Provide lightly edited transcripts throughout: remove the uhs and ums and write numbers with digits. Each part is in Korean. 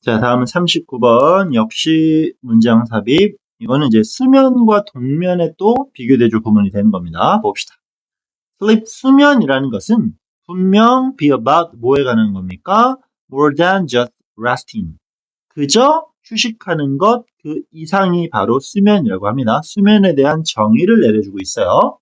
자, 다음은 39번. 역시 문장 삽입. 이거는 이제 수면과 동면에 또 비교대조 구문이 되는 겁니다. 봅시다. sleep, 수면이라는 것은 분명 be about 뭐에 관한 겁니까? more than just resting. 그저 휴식하는 것 그 이상이 바로 수면이라고 합니다. 수면에 대한 정의를 내려주고 있어요.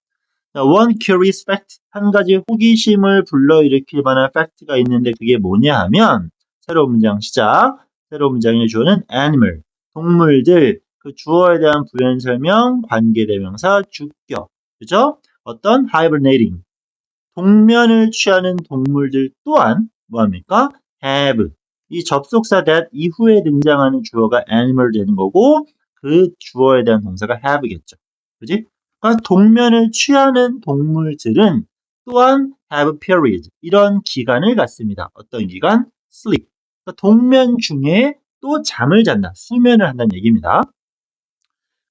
자, one curious fact, 한 가지 호기심을 불러일으킬 만한 팩트가 있는데 그게 뭐냐 하면 새로운 문장 시작. 새로운 문장의 주어는 animal, 동물들, 그 주어에 대한 부연 설명, 관계대명사, 주격. 그죠? 어떤 hibernating, 동면을 취하는 동물들 또한 뭐합니까? have. 이 접속사 that 이후에 등장하는 주어가 animal 되는 거고 그 주어에 대한 동사가 have겠죠. 그지? 그러니까 동면을 취하는 동물들은 또한 have period. 이런 기간을 갖습니다. 어떤 기간? sleep. 그러니까 동면 중에 또 잠을 잔다. 수면을 한다는 얘기입니다.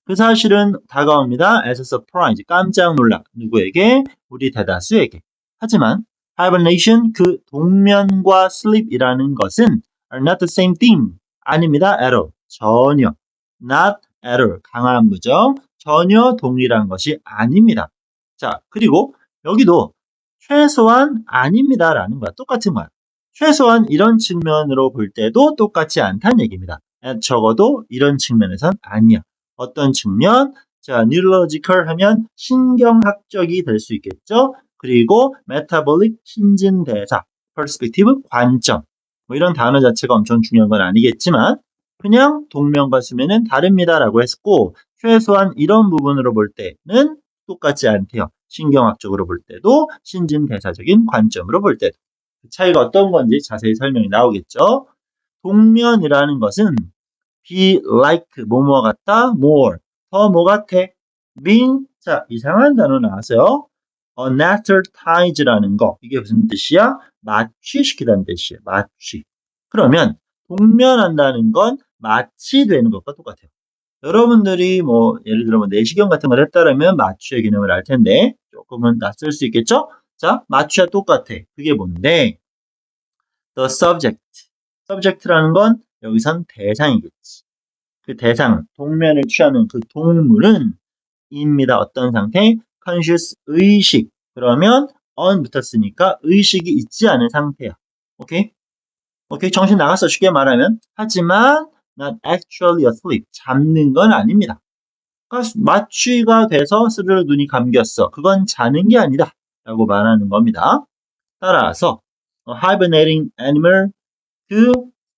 그 사실은 다가옵니다. as a surprise. 깜짝 놀라. 누구에게? 우리 대다수에게. 하지만 hibernation, 그 동면과 sleep이라는 것은 are not the same thing. 아닙니다. at all. 전혀. not at all. 강한 부정. 전혀 동일한 것이 아닙니다. 자, 그리고 여기도 최소한 아닙니다라는 거야. 똑같은 거야. 최소한 이런 측면으로 볼 때도 똑같지 않다는 얘기입니다. 적어도 이런 측면에선 아니야. 어떤 측면? 자, neurological 하면 신경학적이 될 수 있겠죠. 그리고 metabolic, 신진대사, perspective, 관점. 뭐 이런 단어 자체가 엄청 중요한 건 아니겠지만 그냥 동면과 수면은 다릅니다라고 했고 최소한 이런 부분으로 볼 때는 똑같지 않대요. 신경학적으로 볼 때도 신진대사적인 관점으로 볼 때도. 그 차이가 어떤 건지 자세히 설명이 나오겠죠. 동면이라는 것은 be like 뭐뭐 같다 more 더 뭐 같아 being 자 이상한 단어 나왔어요. anesthetize라는 거 이게 무슨 뜻이야? 마취시키다는 뜻이에요. 마취. 그러면 동면한다는 건 마취되는 것과 똑같아요. 여러분들이 뭐 예를 들어 뭐 내시경 같은 걸 했다라면 마취의 개념을 알 텐데 조금은 낯설 수 있겠죠? 자 마취와 똑같아. 그게 뭔데? the subject. subject라는 건 여기선 대상이겠지. 그 대상, 동면을 취하는 그 동물은 입니다. 어떤 상태? conscious, 의식. 그러면 on 붙었으니까 의식이 있지 않은 상태야. 오케이? 오케이? 정신 나갔어. 쉽게 말하면. 하지만 not actually asleep. 잠든 건 아닙니다. 그러니까 마취가 돼서 스르르 눈이 감겼어. 그건 자는 게 아니다. 라고 말하는 겁니다. 따라서 hibernating animal, 그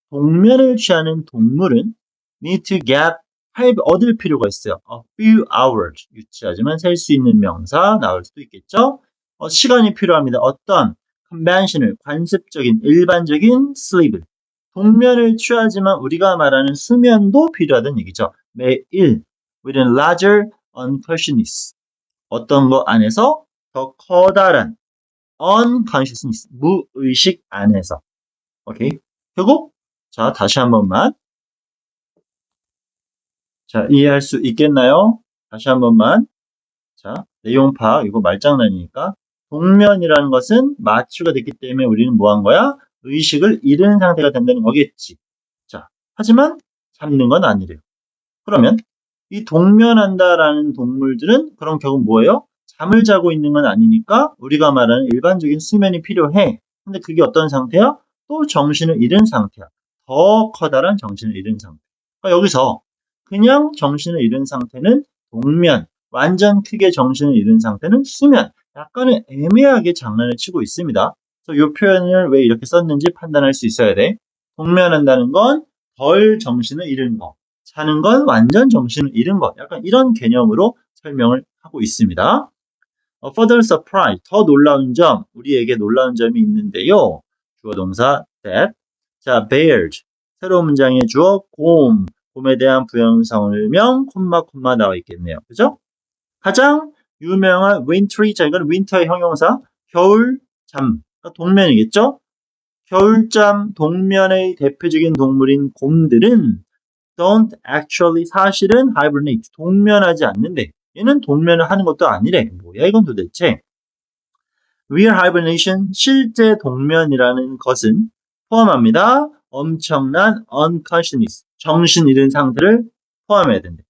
동면을 취하는 동물은 need to get 얻을 필요가 있어요. A few hours. 유치하지만 셀 수 있는 명사 나올 수도 있겠죠. 시간이 필요합니다. 어떤 conventional, 관습적인, 일반적인 sleep. 동면을 취하지만 우리가 말하는 수면도 필요하다는 얘기죠. 매일 with a larger unconsciousness. 어떤 것 안에서 더 커다란 unconsciousness, 무의식 안에서. 오케이. 결국 자, 다시 한 번만. 자, 이해할 수 있겠나요? 다시 한 번만. 자, 내용 파악. 이거 말장난이니까. 동면이라는 것은 마취가 됐기 때문에 우리는 뭐 한 거야? 의식을 잃은 상태가 된다는 거겠지. 자, 하지만 잡는 건 아니래요. 그러면 이 동면한다라는 동물들은 그럼 결국 뭐예요? 잠을 자고 있는 건 아니니까 우리가 말하는 일반적인 수면이 필요해. 근데 그게 어떤 상태야? 또 정신을 잃은 상태야. 더 커다란 정신을 잃은 상태. 그러니까 여기서 그냥 정신을 잃은 상태는 동면, 완전 크게 정신을 잃은 상태는 수면. 약간은 애매하게 장난을 치고 있습니다. 그래서 이 표현을 왜 이렇게 썼는지 판단할 수 있어야 돼. 동면한다는 건 덜 정신을 잃은 거. 자는 건 완전 정신을 잃은 것. 약간 이런 개념으로 설명을 하고 있습니다. further surprise, 더 놀라운 점, 우리에게 놀라운 점이 있는데요. 주어 동사 that. 자, bears, 새로운 문장의 주어 곰, 곰에 대한 부연설명 콤마 나와 있겠네요. 그죠? 가장 유명한 wintry, 자 이건 winter의 형용사, 겨울잠, 그러니까 동면이겠죠? 겨울잠 동면의 대표적인 동물인 곰들은 don't actually, 사실은 hibernate, 동면하지 않는데 얘는 동면을 하는 것도 아니래. 뭐야 이건 도대체. real hibernation, 실제 동면이라는 것은 포함합니다. 엄청난 unconsciousness, 정신 잃은 상태를 포함해야 된대.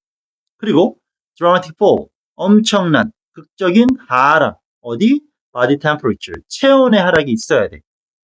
그리고 dramatic fall, 엄청난 극적인 하락, 어디? body temperature, 체온의 하락이 있어야 돼.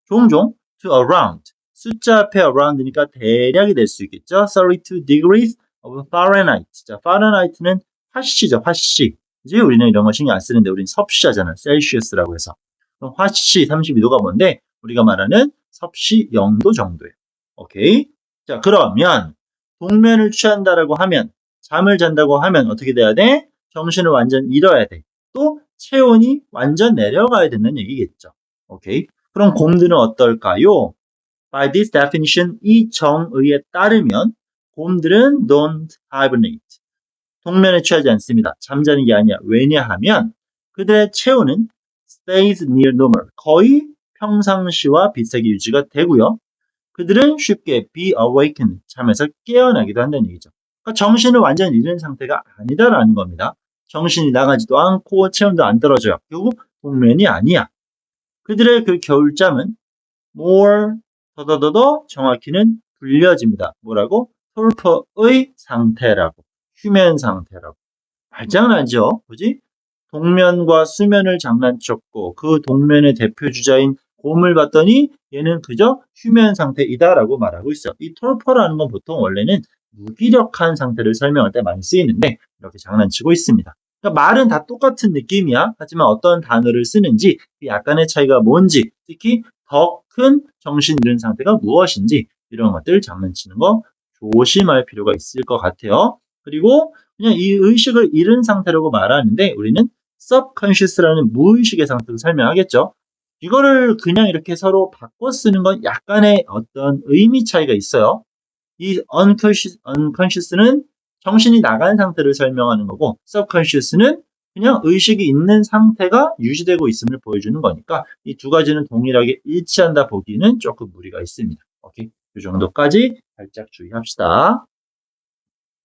종종 to around, 숫자 앞에 around니까 대략이 될 수 있겠죠. 32 degrees of Fahrenheit. 자, Fahrenheit는 화씨죠, 화씨. 이제 우리는 이런 거 신경 안 쓰는데 우리는 섭씨잖아, 셀시우스라고 해서. 그럼 화씨 32도가 뭔데? 우리가 말하는 섭씨 0도 정도예요. 오케이? 자, 그러면 동면을 취한다라고 하면, 잠을 잔다고 하면 어떻게 돼야 돼? 정신을 완전 잃어야 돼. 또 체온이 완전 내려가야 된다는 얘기겠죠. 오케이? 그럼 곰들은 어떨까요? By this definition, 이 정의에 따르면 곰들은 don't hibernate. 동면에 취하지 않습니다. 잠자는 게 아니야. 왜냐하면 그들의 체온은 stays near normal. 거의 평상시와 비슷하게 유지가 되고요. 그들은 쉽게 be awakened, 잠에서 깨어나기도 한다는 얘기죠. 그러니까 정신을 완전 잃은 상태가 아니다라는 겁니다. 정신이 나가지도 않고 체온도 안 떨어져요. 결국 동면이 아니야. 그들의 그 겨울잠은 more, 더더더더 정확히는 불려집니다. 뭐라고? torpor의 상태라고. 휴면 상태라고. 말장난죠. 그지? 동면과 수면을 장난쳤고 그 동면의 대표 주자인 곰을 봤더니 얘는 그저 휴면 상태이다라고 말하고 있어요. 이 torpor라는 건 보통 원래는 무기력한 상태를 설명할 때 많이 쓰이는데 이렇게 장난치고 있습니다. 그러니까 말은 다 똑같은 느낌이야. 하지만 어떤 단어를 쓰는지 약간의 차이가 뭔지, 특히 더 큰 정신 잃은 상태가 무엇인지 이런 것들 장난치는 거 조심할 필요가 있을 것 같아요. 그리고 그냥 이 의식을 잃은 상태라고 말하는데 우리는 subconscious라는 무의식의 상태를 설명하겠죠. 이거를 그냥 이렇게 서로 바꿔 쓰는 건 약간의 어떤 의미 차이가 있어요. 이 unconscious는 정신이 나간 상태를 설명하는 거고 subconscious는 그냥 의식이 있는 상태가 유지되고 있음을 보여주는 거니까 이 두 가지는 동일하게 일치한다 보기는 조금 무리가 있습니다. 오케이? 이 정도까지 살짝 주의합시다.